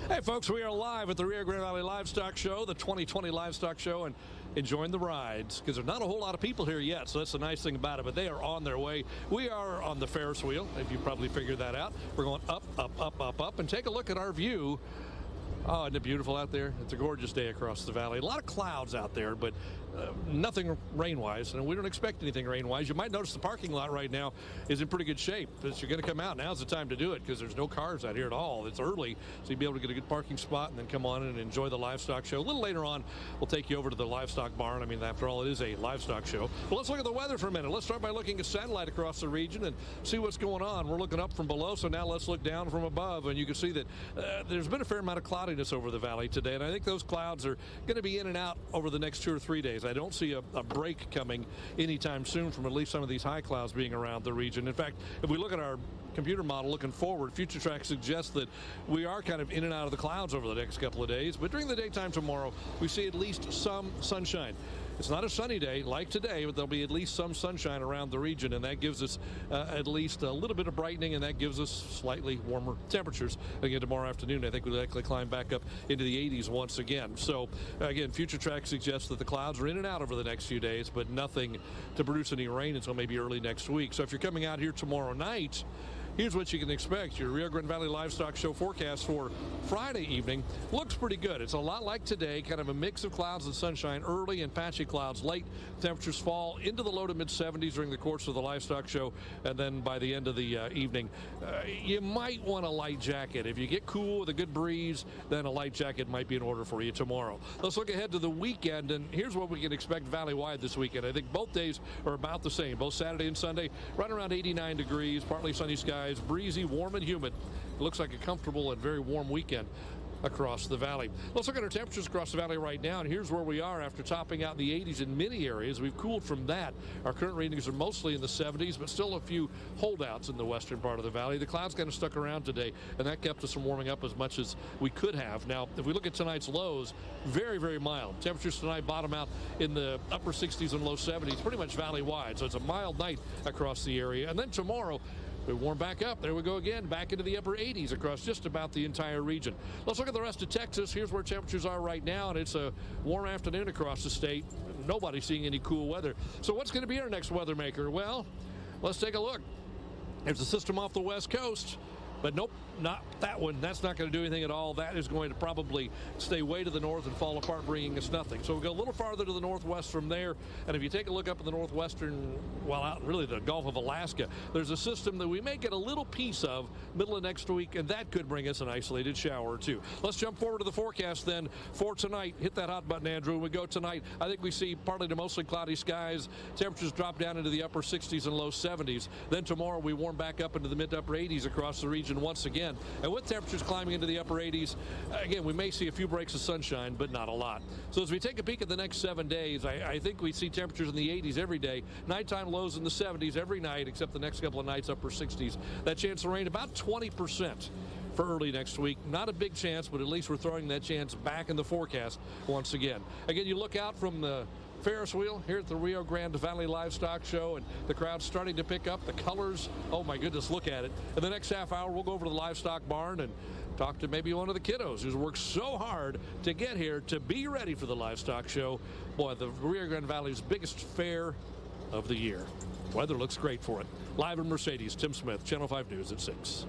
Hey folks, we are live at the Rio Grande Valley Livestock Show, the 2020 Livestock Show, and enjoying the rides because there's not a whole lot of people here yet, so that's the nice thing about it, but they are on their way. We are on the Ferris wheel, if you probably figured that out. We're going up, up, up, up, up, and take a look at our view. Oh, isn't it beautiful out there? It's a gorgeous day across the valley. A lot of clouds out there, but nothing rain-wise, and we don't expect anything rain-wise. You might notice the parking lot right now is in pretty good shape. If you're going to come out, now's the time to do it because there's no cars out here at all. It's early, so you'll be able to get a good parking spot and then come on in and enjoy the livestock show. A little later on, we'll take you over to the livestock barn. I mean, after all, it is a livestock show. But let's look at the weather for a minute. Let's start by looking at satellite across the region and see what's going on. We're looking up from below, so now let's look down from above, and you can see that there's been a fair amount of cloudiness over the valley today, and I think those clouds are going to be in and out over the next 2 or 3 days. I don't see a break coming anytime soon from at least some of these high clouds being around the region. In fact, if we look at our computer model looking forward, FutureTrack suggests that we are kind of in and out of the clouds over the next couple of days, but during the daytime tomorrow, we see at least some sunshine. It's not a sunny day like today, but there'll be at least some sunshine around the region, and that gives us at least a little bit of brightening, and that gives us slightly warmer temperatures. Again, tomorrow afternoon, I think we'll likely climb back up into the 80s once again. So, again, FutureTrack suggests that the clouds are in and out over the next few days, but nothing to produce any rain until maybe early next week. So if you're coming out here tomorrow night, here's what you can expect. Your Rio Grande Valley Livestock Show forecast for Friday evening looks pretty good. It's a lot like today, kind of a mix of clouds and sunshine early and patchy clouds late. Temperatures fall into the low to mid 70s during the course of the livestock show, and then by the end of the evening, you might want a light jacket. If you get cool with a good breeze, then a light jacket might be in order for you tomorrow. Let's look ahead to the weekend, and here's what we can expect valley-wide this weekend. I think both days are about the same, both Saturday and Sunday, right around 89 degrees, partly sunny skies, breezy, warm, and humid. It looks like a comfortable and very warm weekend across the valley. Let's look at our temperatures across the valley right now, and here's where we are after topping out in the 80s in many areas. We've cooled from that. Our current readings are mostly in the 70s, but still a few holdouts in the western part of the valley. The clouds kind of stuck around today, and that kept us from warming up as much as we could have. Now, if we look at tonight's lows, very, very mild. Temperatures tonight bottom out in the upper 60s and low 70s, pretty much valley-wide, so it's a mild night across the area. And then tomorrow, we warm back up. There we go again, back into the upper 80s across just about the entire region. Let's look at the rest of Texas. Here's where temperatures are right now, and it's a warm afternoon across the state. Nobody's seeing any cool weather. So what's going to be our next weather maker? Well, let's take a look. There's a system off the west coast. But nope, not that one. That's not going to do anything at all. That is going to probably stay way to the north and fall apart, bringing us nothing. So we'll go a little farther to the northwest from there. And if you take a look up in the northwestern, well, out really the Gulf of Alaska, there's a system that we may get a little piece of middle of next week, and that could bring us an isolated shower or two. Let's jump forward to the forecast then for tonight. Hit that hot button, Andrew. We go tonight. I think we see partly to mostly cloudy skies. Temperatures drop down into the upper 60s and low 70s. Then tomorrow we warm back up into the mid to upper 80s across the region once again, and with temperatures climbing into the upper 80s, again, we may see a few breaks of sunshine, but not a lot. So as we take a peek at the next 7 days, I think we see temperatures in the 80s every day, nighttime lows in the 70s every night, except the next couple of nights upper 60s. That chance of rain about 20% for early next week. Not a big chance, but at least we're throwing that chance back in the forecast once again. Again, you look out from the Ferris wheel here at the Rio Grande Valley Livestock Show, and the crowd's starting to pick up. The colors, oh my goodness, look at it. In the next half hour, we'll go over to the livestock barn and talk to maybe one of the kiddos who's worked so hard to get here to be ready for the livestock show. Boy, the Rio Grande Valley's biggest fair of the year. Weather looks great for it. Live in Mercedes, Tim Smith, Channel 5 News at 6.